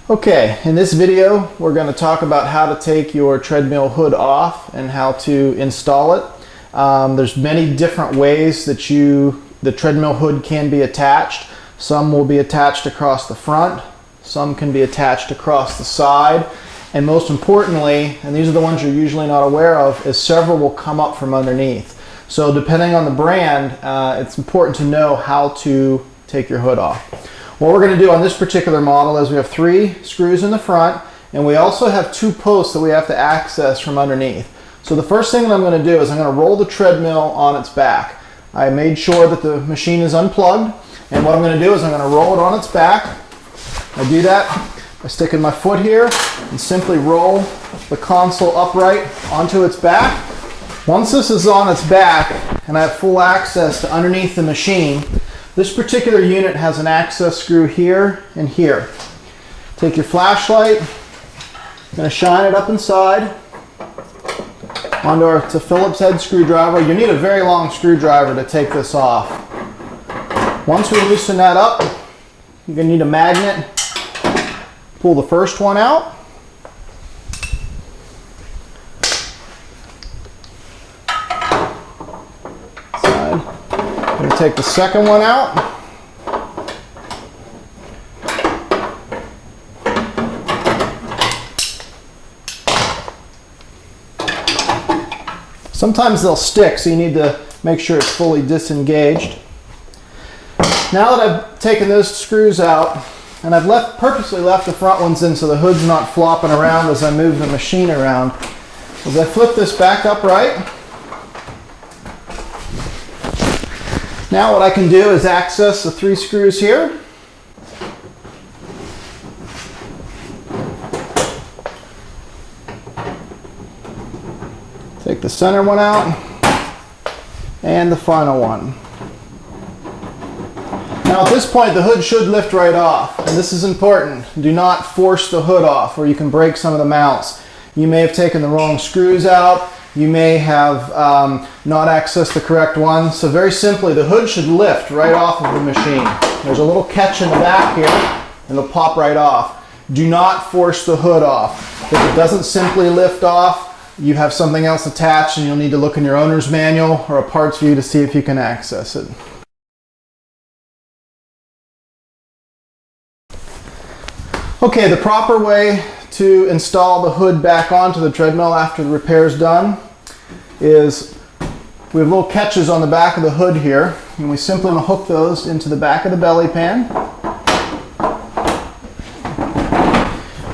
Okay, in this video we're going to talk about how to take your treadmill hood off and how to install it. There's many different ways that the treadmill hood can be attached. Some will be attached across the front, some can be attached across the side, and most importantly, and these are the ones you're usually not aware of, is several will come up from underneath. So depending on the brand, it's important to know how to take your hood off. What we're going to do on this particular model is we have 3 screws in the front, and we also have 2 posts that we have to access from underneath. So the first thing that I'm going to do is I'm going to roll the treadmill on its back. I made sure that the machine is unplugged, and what I'm going to do is I'm going to roll it on its back. I do that by sticking my foot here and simply roll the console upright onto its back. Once this is on its back and I have full access to underneath the machine, this particular unit has an access screw here and here. Take your flashlight, I'm going to shine it up inside onto it's a Phillips head screwdriver. You need a very long screwdriver to take this off. Once we loosen that up, you're going to need a magnet. Pull the first one out. I'm going to take the second one out. Sometimes they'll stick, so you need to make sure it's fully disengaged. Now that I've taken those screws out, and I've purposely left the front ones in so the hood's not flopping around as I move the machine around, as I flip this back upright, now what I can do is access the 3 screws here. Take the center one out and the final one. Now at this point the hood should lift right off, and this is important. Do not force the hood off or you can break some of the mounts. You may have taken the wrong screws out. You may have not accessed the correct one. So very simply, the hood should lift right off of the machine. There's a little catch in the back here, and it'll pop right off. Do not force the hood off. If it doesn't simply lift off, you have something else attached, and you'll need to look in your owner's manual or a parts view to see if you can access it. Okay, the proper way to install the hood back onto the treadmill after the repair is done is we have little catches on the back of the hood here, and we simply want to hook those into the back of the belly pan.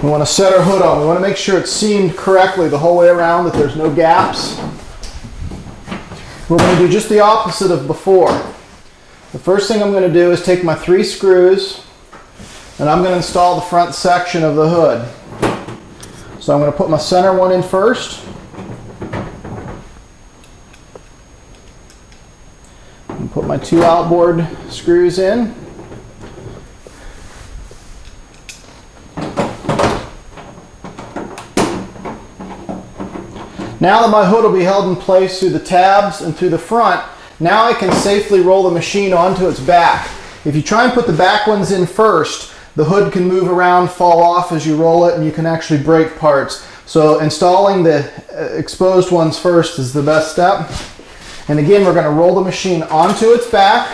We want to set our hood on. We want to make sure it's seamed correctly the whole way around, that there's no gaps. We're going to do just the opposite of before. The first thing I'm going to do is take my 3 screws and I'm going to install the front section of the hood. So I'm going to put my center one in first. And put my 2 outboard screws in. Now that my hood will be held in place through the tabs and through the front, now I can safely roll the machine onto its back. If you try and put the back ones in first, the hood can move around, fall off as you roll it, and you can actually break parts. So installing the exposed ones first is the best step. And again, we're going to roll the machine onto its back.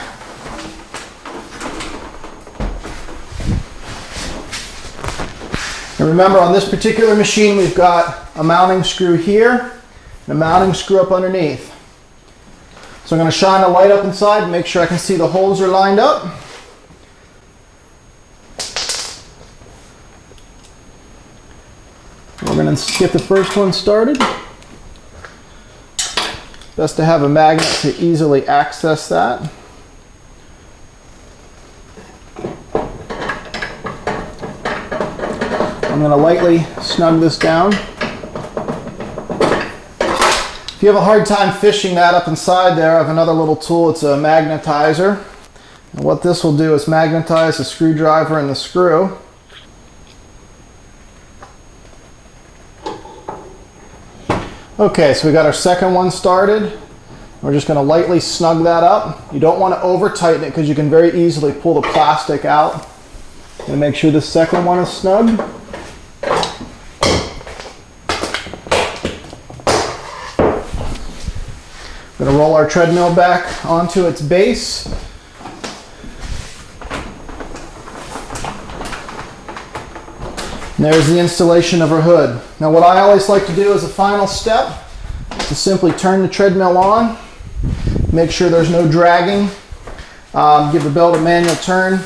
And remember, on this particular machine, we've got a mounting screw here and a mounting screw up underneath. So I'm going to shine a light up inside and make sure I can see the holes are lined up. We're going to get the first one started. Best to have a magnet to easily access that. I'm going to lightly snug this down. If you have a hard time fishing that up inside there, I have another little tool. It's a magnetizer. And what this will do is magnetize the screwdriver and the screw. Okay, so we got our second one started. We're just going to lightly snug that up. You don't want to over tighten it because you can very easily pull the plastic out. And make sure the second one is snug. We're going to roll our treadmill back onto its base. And there's the installation of our hood. Now what I always like to do as a final step is to simply turn the treadmill on, make sure there's no dragging, give the belt a manual turn,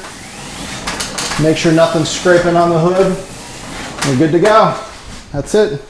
make sure nothing's scraping on the hood. We're good to go. That's it.